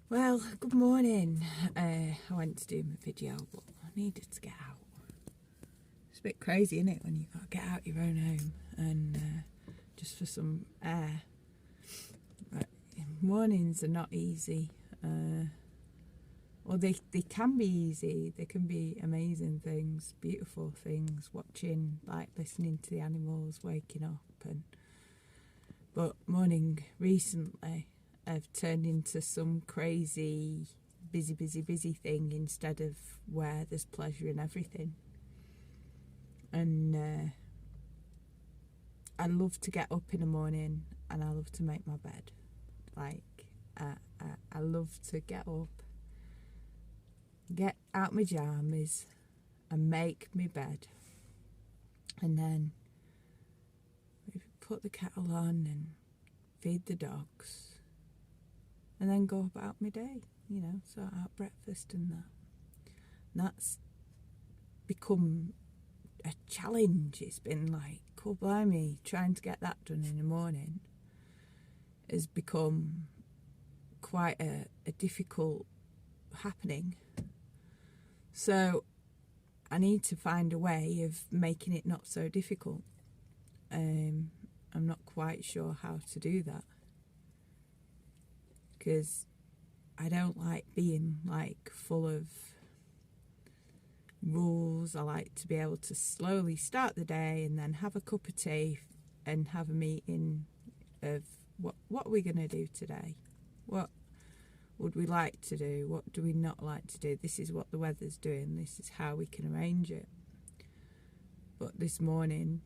Well, good morning. I went to do my video, but I needed to get out. It's a bit crazy, isn't it, when you've got to get out your own home and just for some air. But mornings are not easy. Well, they can be easy. They can be amazing things, beautiful things, watching, like listening to the animals, waking up. But morning recently have turned into some crazy busy thing instead of where there's pleasure in everything. And I love to get up in the morning and I love to make my bed. I love to get up, get out my jammies and make my bed, and then put the kettle on and feed the dogs, and then go about my day, sort out breakfast and that. And that's become a challenge. It's been like, cool, blimey, trying to get that done in the morning has become quite a difficult happening. So I need to find a way of making it not so difficult. I'm not quite sure how to do that, because I don't like being like full of rules. I like to be able to slowly start the day and then have a cup of tea and have a meeting of what are we going to do today? What would we like to do? What do we not like to do? This is what the weather's doing. This is how we can arrange it. But this morning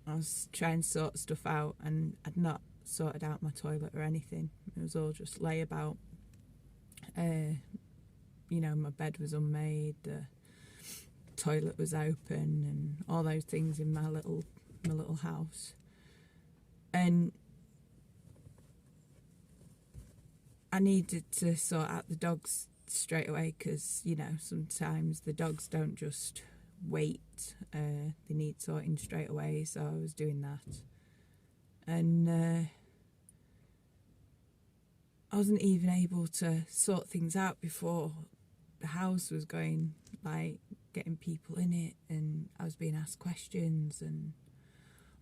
I was trying to sort stuff out and I'd not sorted out my toilet or anything. It was all just layabout. My bed was unmade, the toilet was open, and all those things in my little house. And I needed to sort out the dogs straight away, because sometimes the dogs don't just wait. They need sorting straight away, so I was doing that. And I wasn't even able to sort things out before the house was going, like getting people in it, and I was being asked questions and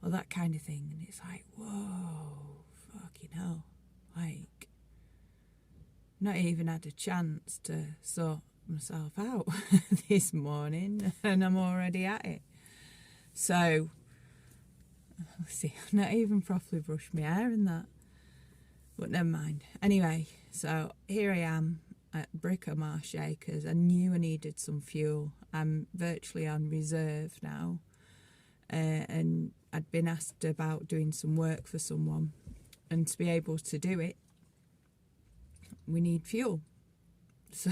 all that kind of thing. And it's like, whoa, fucking hell. Like, not even had a chance to sort myself out this morning and I'm already at it. So, let's see, I've not even properly brushed my hair and that. But never mind. Anyway, so here I am at Bric-a-Marché because I knew I needed some fuel. I'm virtually on reserve now. And I'd been asked about doing some work for someone. And to be able to do it, we need fuel. So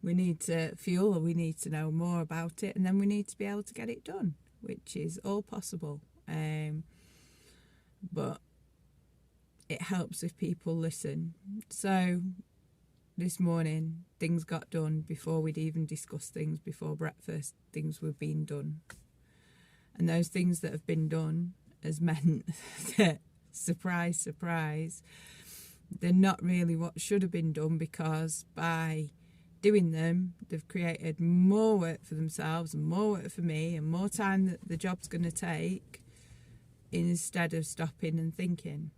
we need to fuel, or we need to know more about it, and then we need to be able to get it done, which is all possible. But it helps if people listen. So this morning, things got done before we'd even discussed things. Before breakfast, things were being done. And those things that have been done has meant that, surprise, they're not really what should have been done, because by doing them, they've created more work for themselves and more work for me and more time that the job's going to take, instead of stopping and thinking.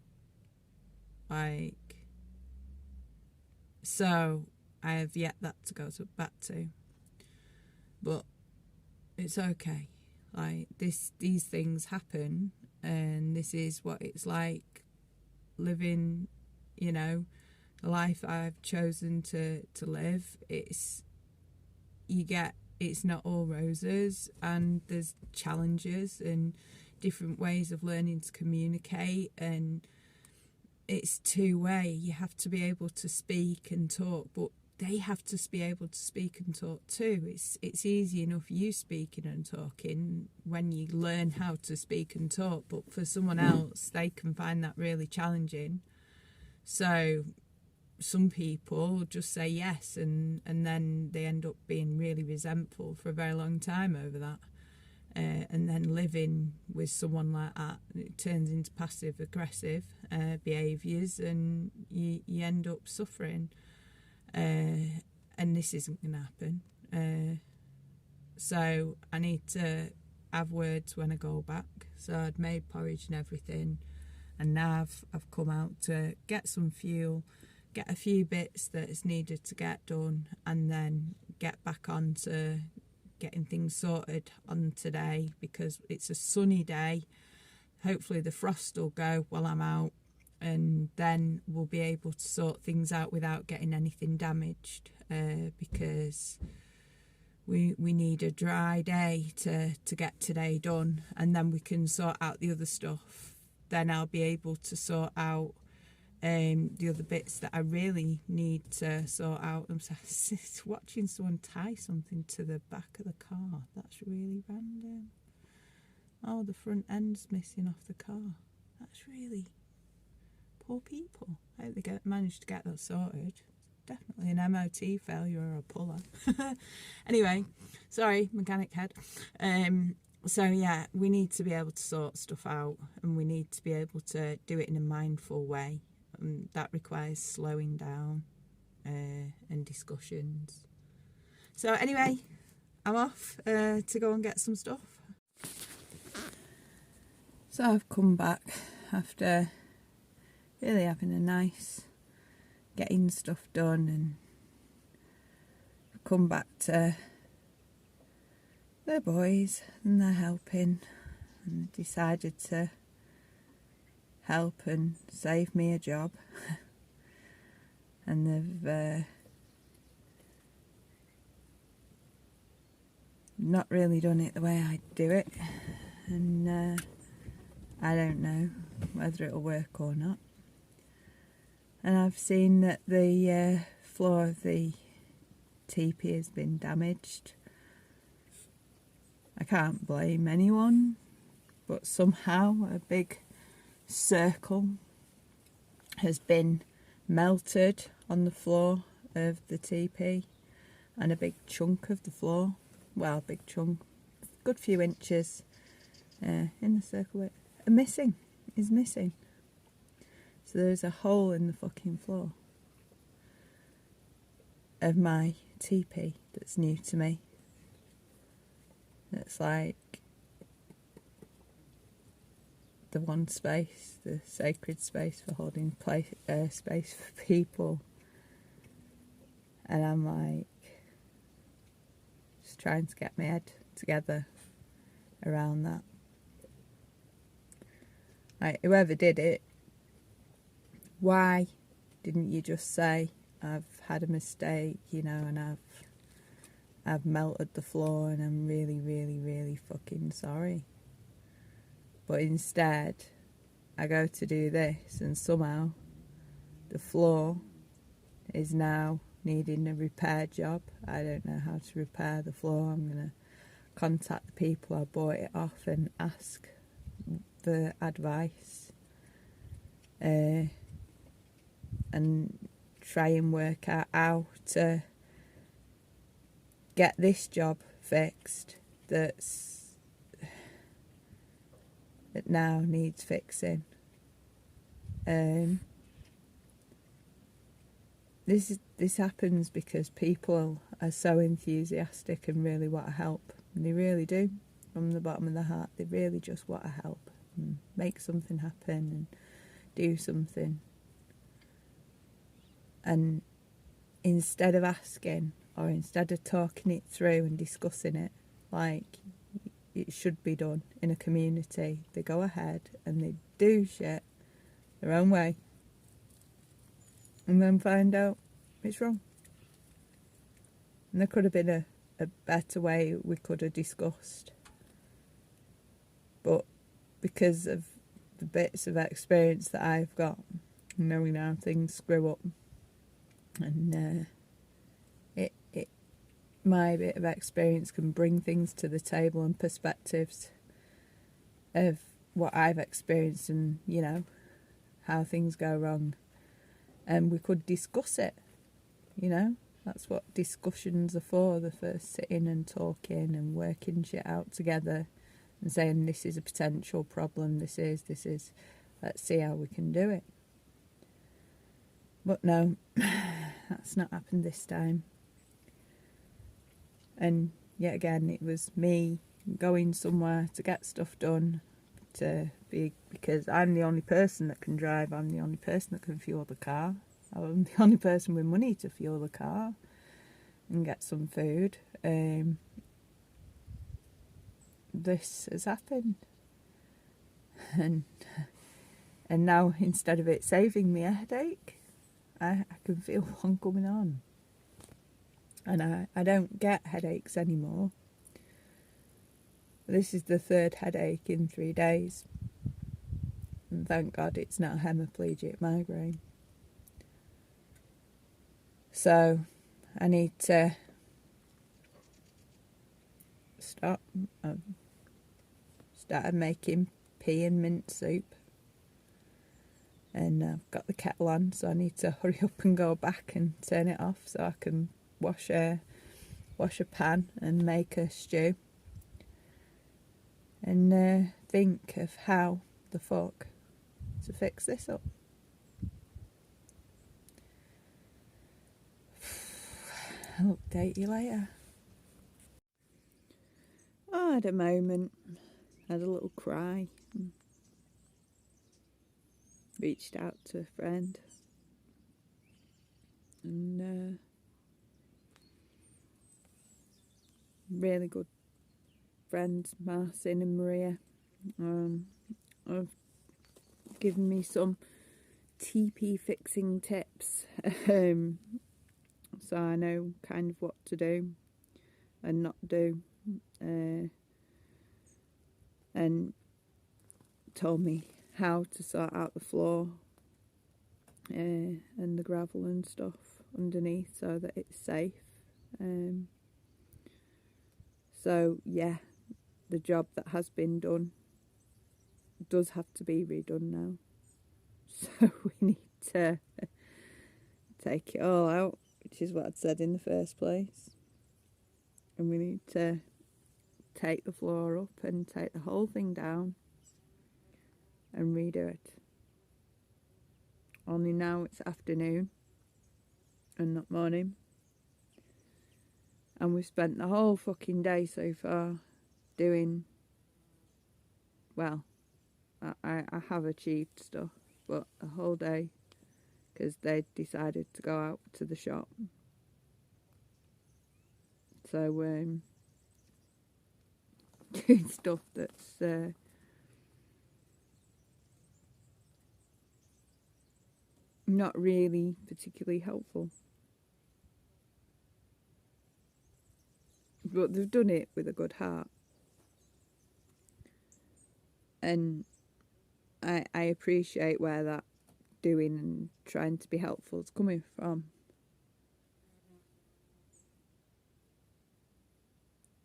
So I have yet that to go back to. But it's okay. These things happen, and this is what it's like living, the life I've chosen to live. It's not all roses, and there's challenges and different ways of learning to communicate, and it's two-way. You have to be able to speak and talk, but they have to be able to speak and talk too. It's easy enough you speaking and talking when you learn how to speak and talk, but for someone else, they can find that really challenging. So some people just say yes, and then they end up being really resentful for a very long time over that. and then living with someone like that, it turns into passive aggressive behaviours, and you end up suffering. And this isn't going to happen. So I need to have words when I go back. So I'd made porridge and everything, and now I've come out to get some fuel, get a few bits that is needed to get done, and then get back on to getting things sorted on today, because it's a sunny day. Hopefully the frost will go while I'm out, and then we'll be able to sort things out without getting anything damaged, because we need a dry day to get today done, and then we can sort out the other stuff. Then I'll be able to sort out the other bits that I really need to sort out. I'm watching someone tie something to the back of the car. That's really random. Oh, the front end's missing off the car. That's really poor people. I hope they managed to get that sorted. Definitely an MOT failure or a puller. Anyway, sorry, mechanic head. So yeah, we need to be able to sort stuff out, and we need to be able to do it in a mindful way. That requires slowing down and discussions. So anyway, I'm off to go and get some stuff. So I've come back after really having a nice getting stuff done, and come back to the boys, and they're helping, and decided to help and save me a job. And they've not really done it the way I do it, and I don't know whether it'll work or not. And I've seen that the floor of the tipi has been damaged. I can't blame anyone, but somehow a big circle has been melted on the floor of the tipi, and a big chunk of the floor, well, big chunk, good few inches in the circle is missing. So there's a hole in the fucking floor of my tipi that's new to me. It's like the one space, the sacred space for holding space for people. And I'm like, just trying to get my head together around that. Like, whoever did it, why didn't you just say, I've had a mistake, you know, and I've melted the floor, and I'm really, really, really fucking sorry. But instead, I go to do this, and somehow the floor is now needing a repair job. I don't know how to repair the floor. I'm going to contact the people I bought it off and ask for advice. And try and work out how to get this job fixed that now needs fixing. This happens because people are so enthusiastic and really want to help, and they really do, from the bottom of their heart. They really just want to help and make something happen and do something. And instead of asking, or instead of talking it through and discussing it like it should be done in a community, they go ahead and they do shit their own way, and then find out it's wrong. And there could have been a better way we could have discussed. But because of the bits of experience that I've got, knowing how things screw up, and my bit of experience can bring things to the table and perspectives of what I've experienced, and, you know, how things go wrong. And we could discuss it, you know. That's what discussions are for. The first sitting and talking and working shit out together and saying this is a potential problem, this is, let's see how we can do it. But no, that's not happened this time. And yet again, it was me going somewhere to get stuff done, because I'm the only person that can drive, I'm the only person that can fuel the car, I'm the only person with money to fuel the car and get some food. This has happened, and now instead of it saving me a headache, I can feel one coming on, and I don't get headaches anymore. This is the third headache in 3 days, and thank God it's not a hemiplegic migraine. So I need to stop. I've started making pea and mint soup, and I've got the kettle on, so I need to hurry up and go back and turn it off so I can wash a pan and make a stew, and think of how the fuck to fix this up. I'll update you later. I had a moment, had a little cry, reached out to a friend, and really good friends, Marcin and Maria, have given me some tipi fixing tips, so I know kind of what to do and not do, and told me how to sort out the floor and the gravel and stuff underneath so that it's safe. So yeah, the job that has been done does have to be redone now, so we need to take it all out, which is what I'd said in the first place, and we need to take the floor up and take the whole thing down and redo it. Only now it's afternoon and not morning, and we've spent the whole fucking day so far doing, well, I have achieved stuff, but the whole day, because they decided to go out to the shop, so doing stuff that's not really particularly helpful, but they've done it with a good heart, and I appreciate where that doing and trying to be helpful is coming from.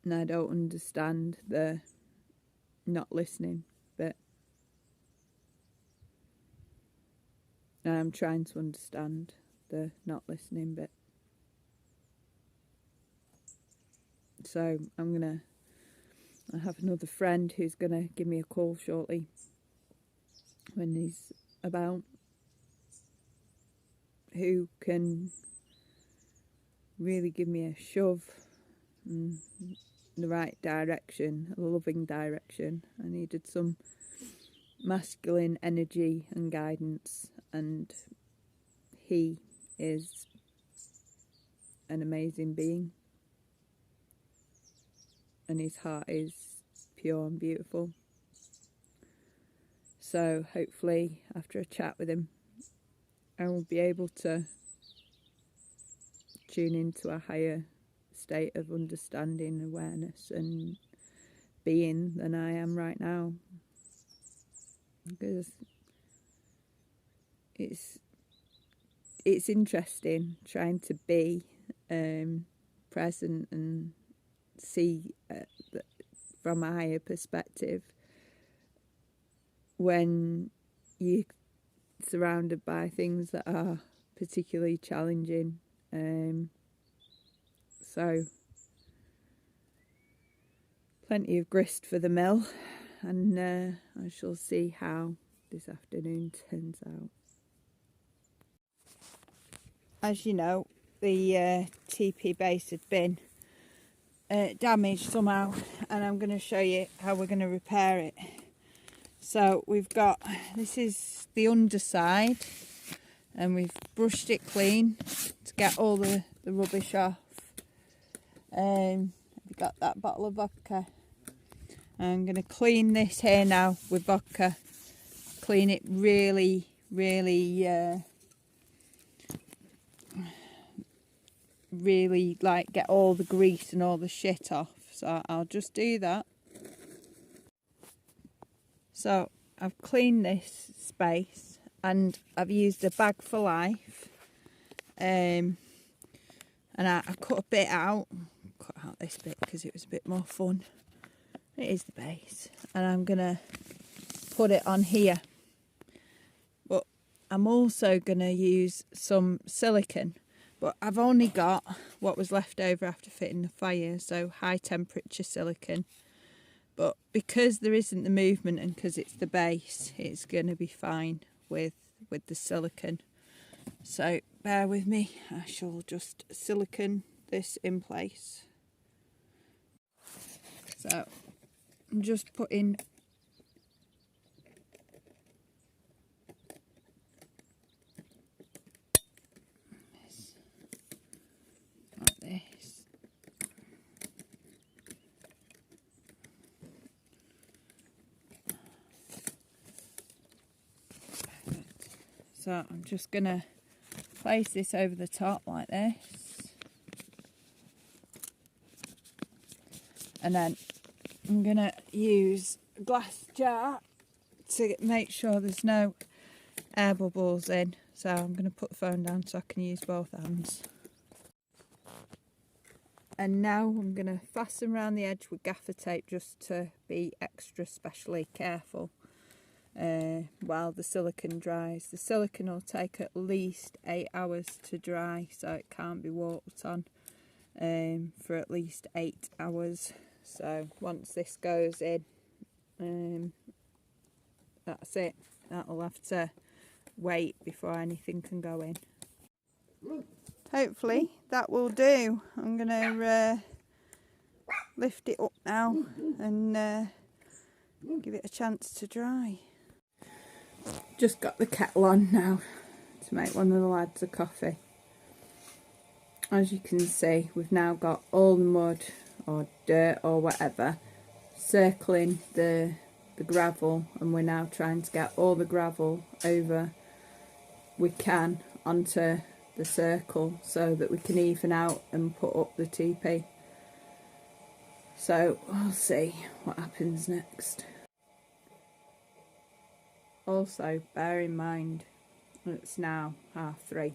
And I don't understand the not listening bit. And I'm trying to understand the not listening bit. So I have another friend who's gonna give me a call shortly when he's about, who can really give me a shove in the right direction, a loving direction. I needed some masculine energy and guidance, and he is an amazing being, and his heart is pure and beautiful. So hopefully after a chat with him, I will be able to tune into a higher state of understanding, awareness and being than I am right now, because it's interesting trying to be present and see from a higher perspective when you're surrounded by things that are particularly challenging. So plenty of grist for the mill, and I shall see how this afternoon turns out. As you know, the tipi base had been damaged somehow, and I'm going to show you how we're going to repair it. So we've got, this is the underside, and we've brushed it clean to get all the rubbish off. We've got that bottle of vodka. I'm going to clean this here now with vodka. Clean it really, really, really, like, get all the grease and all the shit off. So I'll just do that. So I've cleaned this space, and I've used a bag for life. And I cut a bit out. Cut out this bit because it was a bit more fun. It is the base, and I'm gonna put it on here, but I'm also gonna use some silicone, but I've only got what was left over after fitting the fire, so high temperature silicone. But because there isn't the movement and because it's the base, it's gonna be fine with the silicone. So bear with me, I shall just silicone this in place. So I'm just putting this like this. So I'm just going to place this over the top like this. And then I'm going to use a glass jar to make sure there's no air bubbles in. So I'm going to put the phone down so I can use both hands. And now I'm going to fasten around the edge with gaffer tape just to be extra specially careful while the silicone dries. The silicone will take at least 8 hours to dry, so it can't be walked on for at least 8 hours. So once this goes in, that's it. That'll have to wait before anything can go in. Hopefully that will do. I'm going to lift it up now and give it a chance to dry. Just got the kettle on now to make one of the lads a coffee. As you can see, we've now got all the mud or dirt or whatever circling the gravel, and we're now trying to get all the gravel over we can onto the circle so that we can even out and put up the tipi. So we'll see what happens next. Also bear in mind it's now 3:30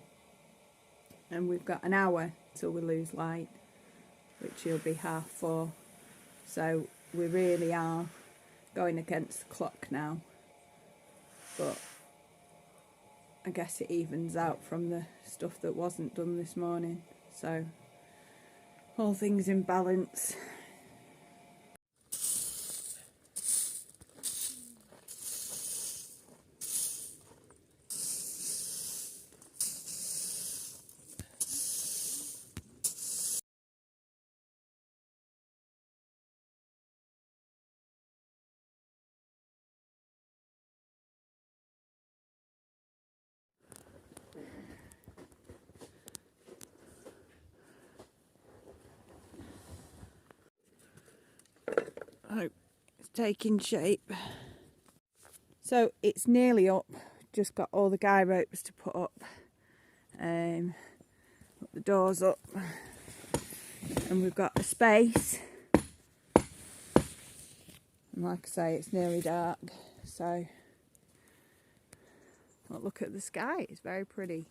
and we've got an hour till we lose light, which will be 4:30. So we really are going against the clock now, but I guess it evens out from the stuff that wasn't done this morning, so all things in balance. Oh, it's taking shape. So it's nearly up. Just got all the guy ropes to put up. Put the doors up. And we've got a space. And like I say, it's nearly dark. So, well, look at the sky. It's very pretty.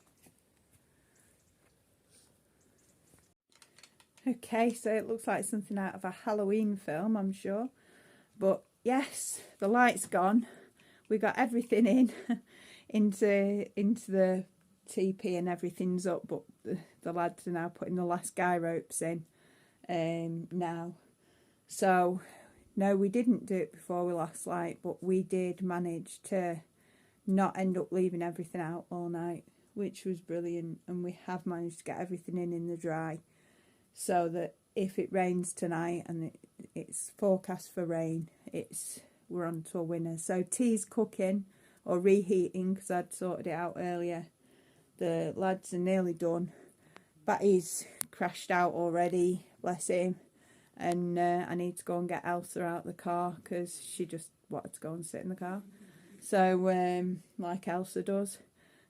Okay, so it looks like something out of a Halloween film, I'm sure. But yes, the light's gone. We got everything in into the tipi and everything's up, but the lads are now putting the last guy ropes in now. So No, we didn't do it before we lost light, but we did manage to not end up leaving everything out all night, which was brilliant. And we have managed to get everything in the dry, so that if it rains tonight and it's forecast for rain, we're on to a winner. So tea's cooking or reheating because I'd sorted it out earlier. The lads are nearly done. Batty's crashed out already, bless him. And I need to go and get Elsa out of the car because she just wanted to go and sit in the car. So, like Elsa does.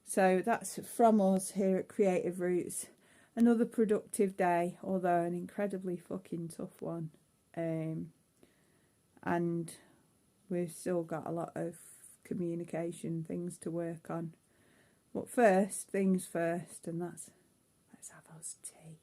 So that's from us here at Creative Roots. Another productive day, although an incredibly fucking tough one. And we've still got a lot of communication things to work on. But first things first, and let's have us tea.